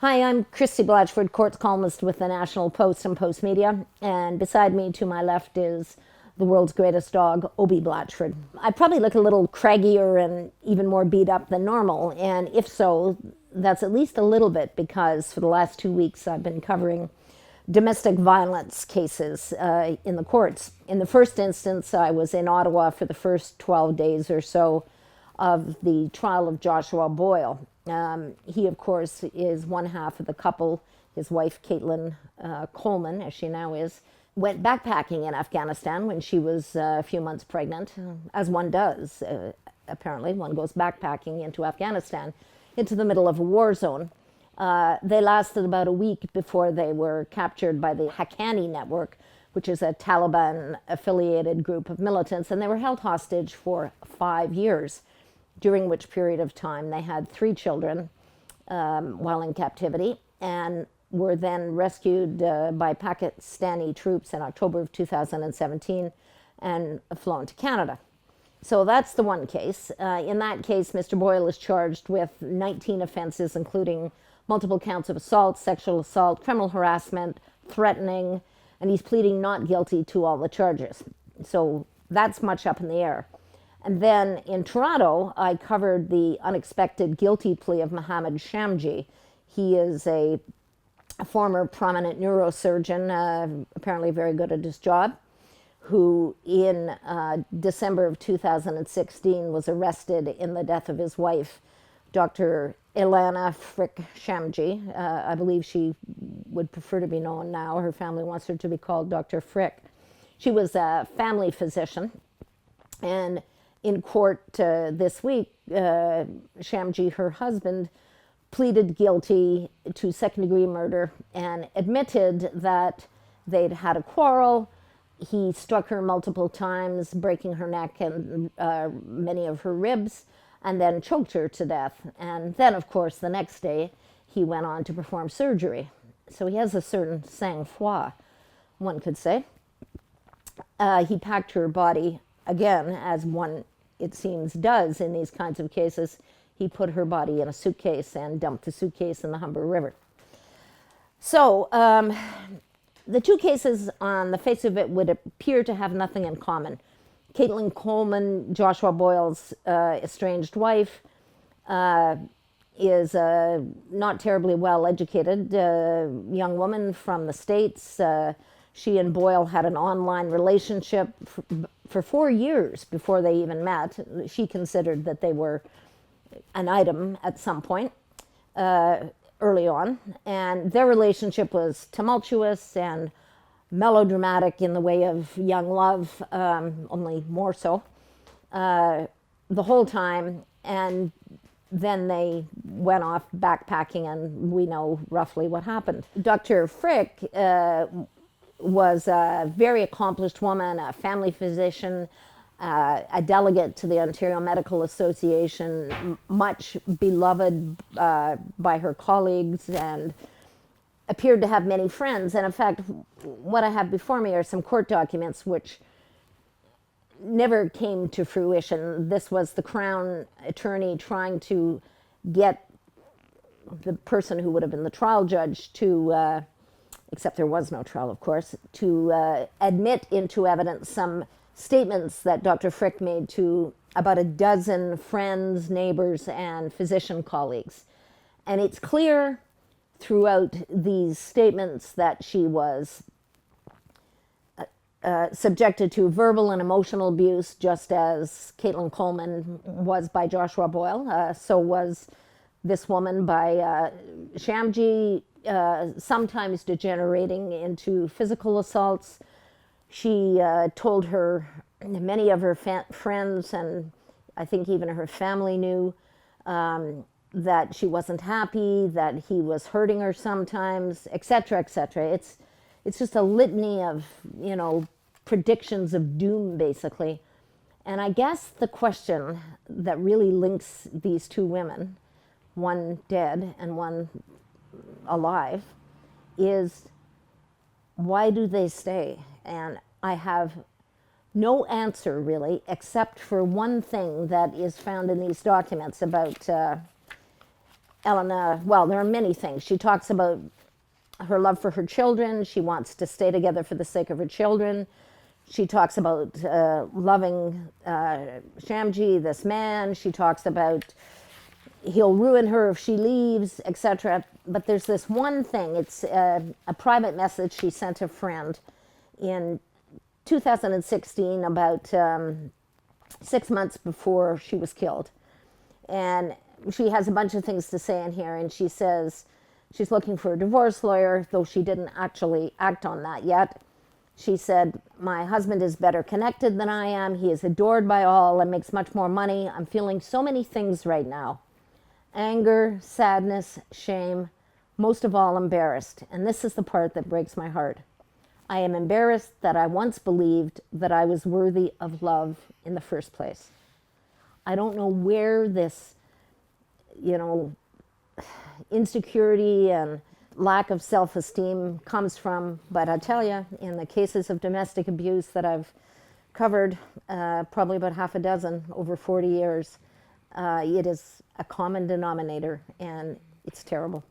Hi, I'm Christy Blatchford, courts columnist with the National Post and Post Media, and beside me to my left is the world's greatest dog, Obie Blatchford. I probably look a little craggier and even more beat up than normal, and if so, that's at least a little bit because for the last 2 weeks I've been covering domestic violence cases in the courts. In the first instance, I was in Ottawa for the first 12 days or so of the trial of Joshua Boyle. He, of course, is one half of the couple. His wife, Caitlin Coleman, as she now is, went backpacking in Afghanistan when she was a few months pregnant, as one does. Apparently, one goes backpacking into Afghanistan, into the middle of a war zone. They lasted about a week before they were captured by the Haqqani Network, which is a Taliban-affiliated group of militants, and they were held hostage for 5 years, during which period of time they had 3 children while in captivity, and were then rescued by Pakistani troops in October of 2017 and flown to Canada. So that's the one case. In that case, Mr. Boyle is charged with 19 offenses, including multiple counts of assault, sexual assault, criminal harassment, threatening, and he's pleading not guilty to all the charges. So that's much up in the air. And then in Toronto, I covered the unexpected guilty plea of Mohammed Shamji. He is a former prominent neurosurgeon, apparently very good at his job, who in December of 2016 was arrested in the death of his wife, Dr. Ilana Frick Shamji. I believe she would prefer to be known now. Her family wants her to be called Dr. Frick. She was a family physician, and in court this week, Shamji, her husband, pleaded guilty to second-degree murder and admitted that they'd had a quarrel. He struck her multiple times, breaking her neck and many of her ribs, and then choked her to death. And then, of course, the next day, he went on to perform surgery. So he has a certain sang-froid, one could say. He packed her body, again, as one, it seems, does in these kinds of cases. He put her body in a suitcase and dumped the suitcase in the Humber River. So the two cases, on the face of it, would appear to have nothing in common. Caitlin Coleman, Joshua Boyle's estranged wife, is a not terribly well-educated young woman from the States. She and Boyle had an online relationship for 4 years before they even met. She considered that they were an item at some point early on, and their relationship was tumultuous and melodramatic in the way of young love, only more so, the whole time. And then they went off backpacking, and we know roughly what happened. Dr. Frick was a very accomplished woman, a family physician, a delegate to the Ontario Medical Association, much beloved by her colleagues, and appeared to have many friends. And in fact, what I have before me are some court documents which never came to fruition. This was the Crown attorney trying to get the person who would have been the trial judge to, except there was no trial, of course, to admit into evidence some statements that Dr. Frick made to about a dozen friends, neighbors, and physician colleagues. And it's clear throughout these statements that she was subjected to verbal and emotional abuse, just as Caitlin Coleman was by Joshua Boyle. So was this woman by Shamji, sometimes degenerating into physical assaults. She told her, many of her friends, and I think even her family knew, that she wasn't happy, that he was hurting her sometimes, etc., etc. It's just a litany of, predictions of doom, basically. And I guess the question that really links these two women, one dead and one alive, is why do they stay? And I have no answer, really, except for one thing that is found in these documents about Elena, well, there are many things. She talks about her love for her children. She wants to stay together for the sake of her children. She talks about loving Shamji, this man. She talks about he'll ruin her if she leaves, etc. But there's this one thing. It's a private message she sent a friend in 2016, about 6 months before she was killed. And she has a bunch of things to say in here, and she says she's looking for a divorce lawyer, though she didn't actually act on that yet. She said, my husband is better connected than I am. He is adored by all and makes much more money. I'm feeling so many things right now. Anger, sadness, shame, most of all embarrassed. And this is the part that breaks my heart. I am embarrassed that I once believed that I was worthy of love in the first place. I don't know where this, insecurity and lack of self-esteem comes from, but I tell you, in the cases of domestic abuse that I've covered, probably about half a dozen over 40 years, it is a common denominator, and it's terrible.